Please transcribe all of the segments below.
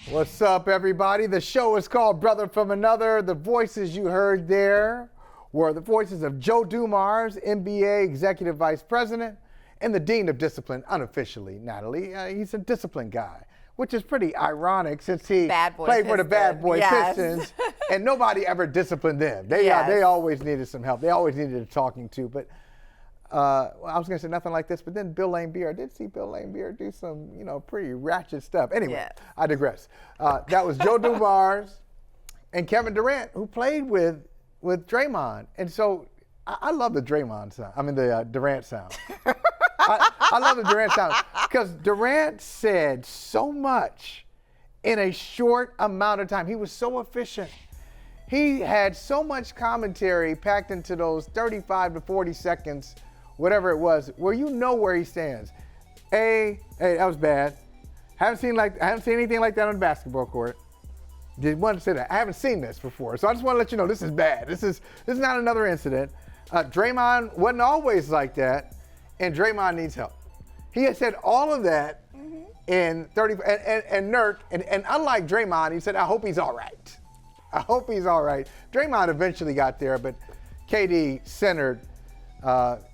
What's up, everybody? The show is called Brother from Another. The voices you heard there were the voices of Joe Dumars, NBA Executive Vice President, and the Dean of Discipline, unofficially, Natalie. He's a discipline guy, which is pretty ironic since he played for the Bad Boy Pistons, and nobody ever disciplined them. They always needed some help. They always needed a talking to. But I was going to say nothing like this, but then Bill Laimbeer, I did see Bill Laimbeer do some, pretty ratchet stuff. Anyway, I digress. That was Joe Dumars and Kevin Durant, who played with Draymond. And so I love the Durant sound. I love the Durant sound because Durant said so much in a short amount of time. He was so efficient. He had so much commentary packed into those 35 to 40 seconds, whatever it was, where you know where he stands. Hey, that was bad. I haven't seen anything like that on the basketball court. Did want to say that I haven't seen this before, so I just want to let you know this is bad. This is not another incident. Draymond wasn't always like that, and Draymond needs help. He had said all of that in 30 and Nurk, and unlike Draymond, he said, "I hope he's all right. I hope he's all right." Draymond eventually got there, but KD centered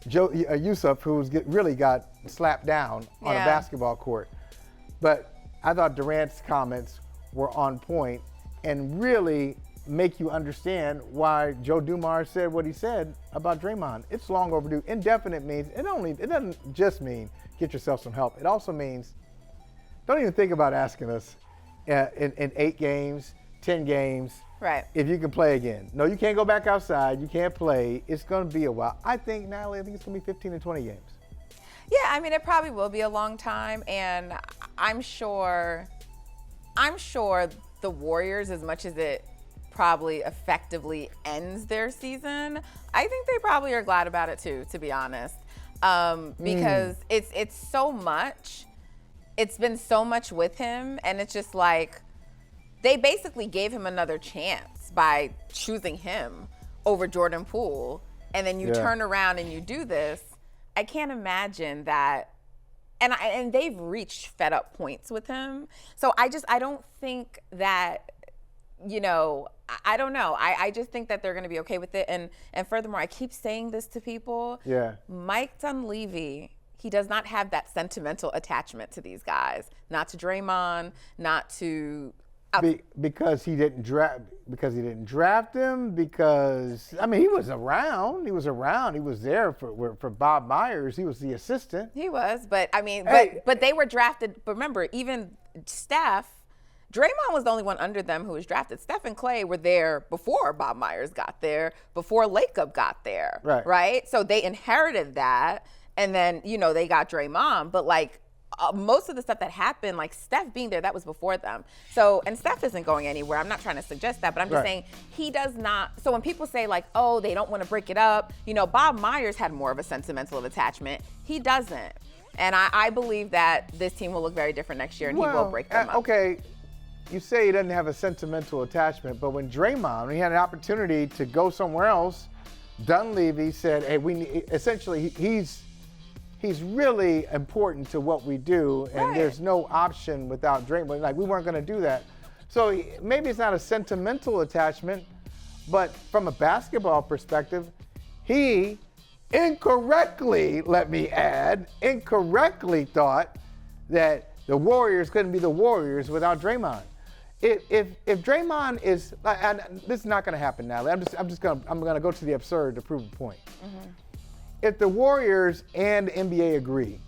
Yusuf, who's really got slapped down on a basketball court. But I thought Durant's comments were on point and really make you understand why Joe Dumars said what he said about Draymond. It's long overdue. Indefinite means it doesn't just mean get yourself some help. It also means don't even think about asking us in 8 games, 10 games, right, if you can play again. No, you can't go back outside. You can't play. It's going to be a while. Natalie, I think it's going to be 15 to 20 games. Yeah, I mean, it probably will be a long time, and I'm sure the Warriors, as much as it probably effectively ends their season, I think they probably are glad about it too, to be honest, because it's so much. It's been so much with him, and it's just like they basically gave him another chance by choosing him over Jordan Poole, and then you turn around and you do this. I can't imagine that. And they've reached fed up points with him. So I don't think that, I don't know. I just think that they're going to be okay with it. And furthermore, I keep saying this to people. Yeah. Mike Dunleavy, he does not have that sentimental attachment to these guys. Not to Draymond, not to... Because he didn't draft him. Because he was around. He was there for Bob Myers. He was the assistant. He was, but but they were drafted. But remember, even Steph, Draymond was the only one under them who was drafted. Steph and Clay were there before Bob Myers got there, before Lacob got there. Right. So they inherited that, and then they got Draymond, but most of the stuff that happened, like Steph being there, that was before them. So, and Steph isn't going anywhere. I'm not trying to suggest that, but I'm just saying he does not. So when people say oh, they don't want to break it up, Bob Myers had more of a sentimental attachment. He doesn't. And I believe that this team will look very different next year, and he will break them up. Okay, you say he doesn't have a sentimental attachment, but when Draymond, he had an opportunity to go somewhere else, Dunleavy said, hey, essentially, he's really important to what we do, and there's no option without Draymond. We weren't going to do that. So maybe it's not a sentimental attachment, but from a basketball perspective, he incorrectly, let me add, thought that the Warriors couldn't be the Warriors without Draymond. If Draymond is, and this is not going to happen now. I'm going to go to the absurd to prove a point. If the Warriors and the NBA agree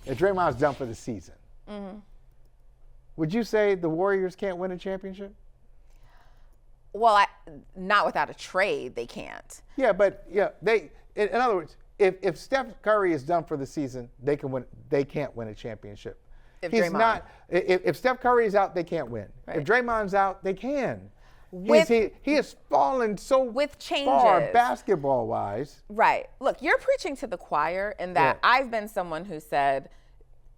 that Draymond's done for the season, would you say the Warriors can't win a championship? Well, not without a trade, they can't. Yeah, but in other words, if Steph Curry is done for the season, they can't win a championship. If Steph Curry is out, they can't win. If Draymond's out, they can. He has fallen so far basketball-wise. Right. Look, you're preaching to the choir in that I've been someone who said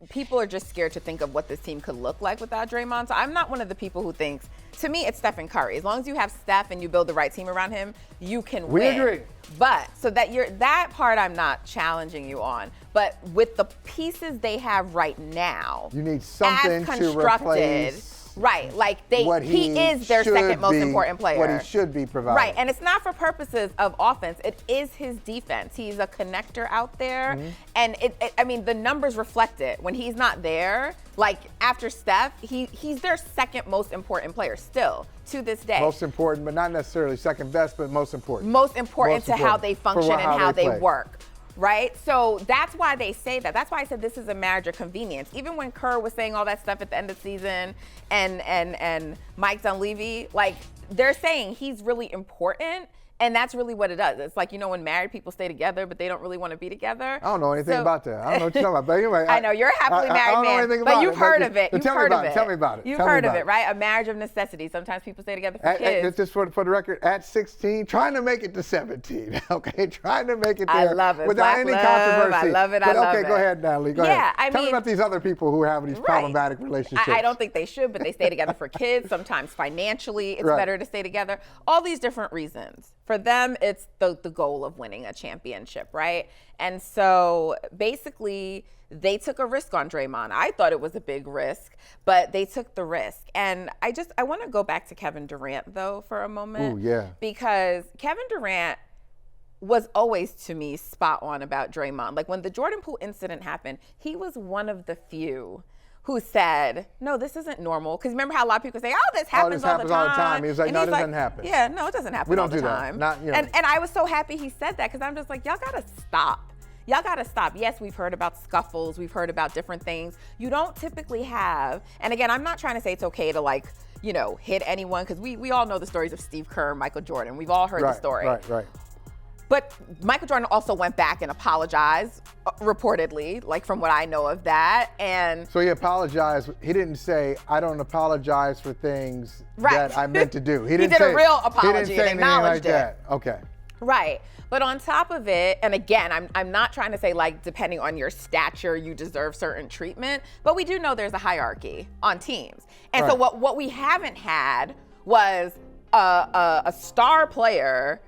people are just scared to think of what this team could look like without Draymond. So I'm not one of the people who thinks, to me, it's Steph and Curry. As long as you have Steph and you build the right team around him, you can win. We agree. But so that part I'm not challenging you on. But with the pieces they have right now, you need something as constructed, to replace. Right, like what he is their second most important player. What he should be providing. Right, and it's not for purposes of offense. It is his defense. He's a connector out there, and I mean, the numbers reflect it. When he's not there, like after Steph, he's their second most important player still to this day. Most important, but not necessarily second best, but most important. Most important to how they function and how they play. work. Right? So that's why they say that. That's why I said this is a marriage of convenience. Even when Kerr was saying all that stuff at the end of the season and Mike Dunleavy, like they're saying he's really important. And that's really what it does. It's like, when married people stay together, but they don't really want to be together. I don't know anything about that. I don't know what you're talking about. But anyway, I know you're a happily married man, but you've heard of it. Tell me about it. You've heard of it, right? A marriage of necessity. Sometimes people stay together for kids. Just for the record, at 16, trying to make it to 17. Okay, trying to make it there. I love it. Without Black any love, controversy. I love it. Okay, go ahead, Natalie. Go ahead. Tell me about these other people who have these problematic relationships. I don't think they should, but they stay together for kids. Sometimes financially, it's better to stay together. All these different reasons. For them, it's the goal of winning a championship, right? And so basically, they took a risk on Draymond. I thought it was a big risk, but they took the risk. And I want to go back to Kevin Durant, though, for a moment. Ooh, yeah. Because Kevin Durant was always, to me, spot on about Draymond. Like, when the Jordan Poole incident happened, he was one of the few who said, no, this isn't normal. Because remember how a lot of people say, oh, this happens all the time. He was like, no, it doesn't happen. Yeah, no, it doesn't happen all the time. We don't do that. And I was so happy he said that because I'm just like, y'all got to stop. Y'all got to stop. Yes, we've heard about scuffles. We've heard about different things. You don't typically have, and again, I'm not trying to say it's okay to hit anyone because we all know the stories of Steve Kerr, Michael Jordan. We've all heard the story. Right. But Michael Jordan also went back and apologized, reportedly, like from what I know of that. And so he apologized. He didn't say, I don't apologize for things that I meant to do. He did a real apology he didn't say and acknowledged anything like that. Okay. Right. But on top of it, and again, I'm not trying to say depending on your stature, you deserve certain treatment, but we do know there's a hierarchy on teams. And so what we haven't had was a star player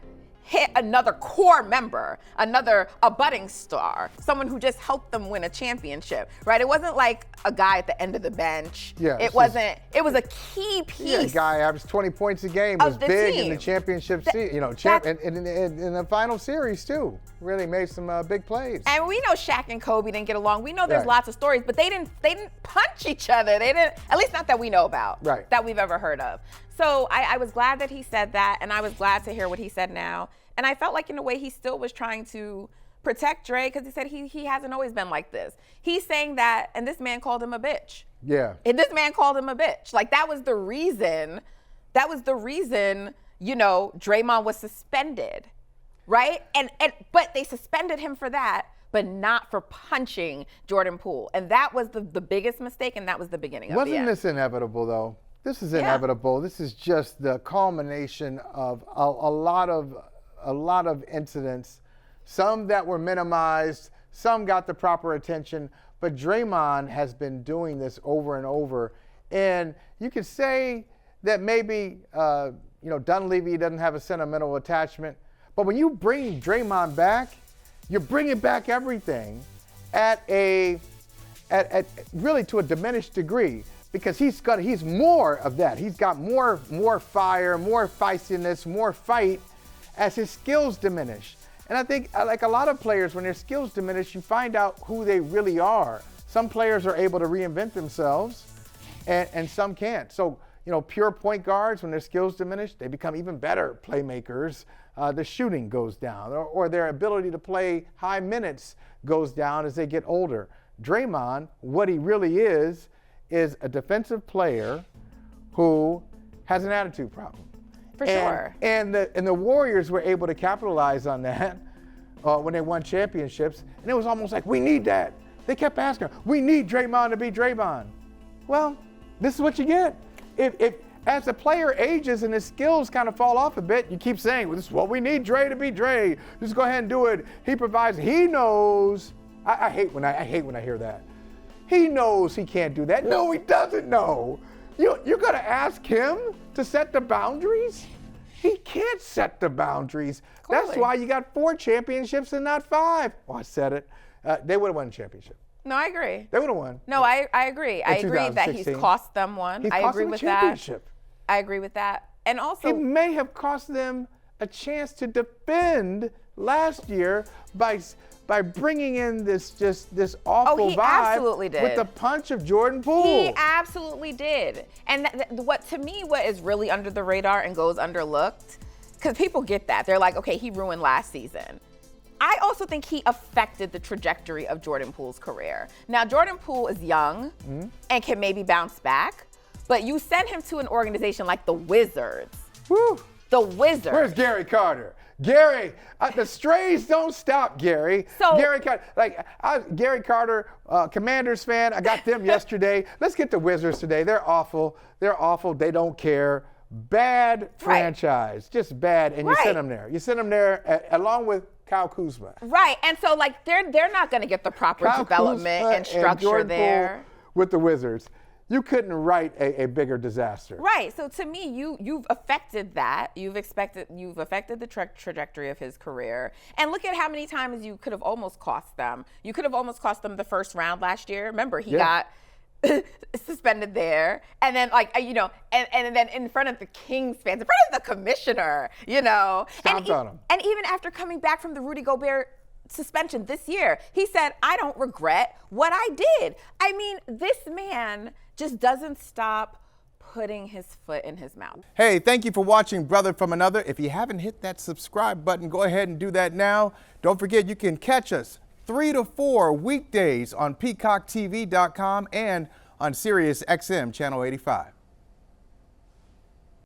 hit another core member, a budding star, someone who just helped them win a championship, right? It wasn't like a guy at the end of the bench. Yeah, it was a key piece. Yeah, a guy averaged 20 points a game, was big in the championship season, in the final series too. Really made some big plays. And we know Shaq and Kobe didn't get along. We know there's lots of stories, but they didn't punch each other. They didn't, at least not that we know about, that we've ever heard of. So I was glad that he said that, and I was glad to hear what he said now. And I felt like in a way he still was trying to protect Dre because he said he hasn't always been like this. He's saying that, and this man called him a bitch. Yeah. And this man called him a bitch. Like that was the reason, Draymond was suspended, right? But they suspended him for that, but not for punching Jordan Poole. And that was the biggest mistake, and that was the beginning of the end. Wasn't this inevitable though? This is inevitable. Yeah. This is just the culmination of a lot of incidents, some that were minimized, some got the proper attention, but Draymond has been doing this over and over. And you could say that maybe, Dunleavy doesn't have a sentimental attachment, but when you bring Draymond back, you're bringing back everything at really to a diminished degree. Because he's more of that. He's got more fire, more feistiness, more fight as his skills diminish. And I think, like a lot of players, when their skills diminish, you find out who they really are. Some players are able to reinvent themselves, and some can't. So, pure point guards, when their skills diminish, they become even better playmakers. The shooting goes down, or their ability to play high minutes goes down as they get older. Draymond, what he really is a defensive player who has an attitude problem. For sure. And the Warriors were able to capitalize on that when they won championships. And it was almost like, we need that. They kept asking, we need Draymond to be Draymond. Well, this is what you get. If as the player ages and his skills kind of fall off a bit, you keep saying, well, this is what we need Dre to be Dre. Just go ahead and do it. He provides. He knows. I hate when I hear that. He knows he can't do that. No, he doesn't know. You're going to ask him to set the boundaries? He can't set the boundaries. Clearly. That's why you got 4 championships and not 5. Oh, I said it. They would have won a championship. No, I agree. They would have won. No, I agree. I agree that he's 2016. cost them one. He I cost agree them a with that. championship. I agree with that. And also, He may have cost them a chance to defend last year by bringing in this awful he vibe absolutely did. with the punch of Jordan Poole. he absolutely did. And what is really under the radar and goes underlooked, because people get that. They're like, okay, he ruined last season. I also think he affected the trajectory of Jordan Poole's career. Now, Jordan Poole is young and can maybe bounce back, but you send him to an organization like the Wizards. Woo. The Wizards. Where's Gary Carter? Gary, the strays don't stop, Gary. So- Gary Carter, Gary Carter, Commanders fan. I got them yesterday. Let's get the Wizards today. They're awful. They're awful. They don't care. Bad franchise, just bad. And you send them there. You send them there along with Kyle Kuzma. Right, and so like they're not going to get the proper Kyle development Kuzma and structure Jordan there. Poole with the Wizards. You couldn't write a bigger disaster. Right. So to me, you've affected that. You've affected the trajectory of his career. And look at how many times you could have almost cost them. You could have almost cost them the first round last year. Remember, he got suspended there, and then and then in front of the Kings fans, in front of the commissioner, Stomped on him. And even after coming back from the Rudy Gobert suspension this year, he said, "I don't regret what I did." I mean, this man just doesn't stop putting his foot in his mouth. Hey, thank you for watching Brother from Another. If you haven't hit that subscribe button, go ahead and do that now. Don't forget, you can catch us 3 to 4 weekdays on PeacockTV.com and on Sirius XM Channel 85.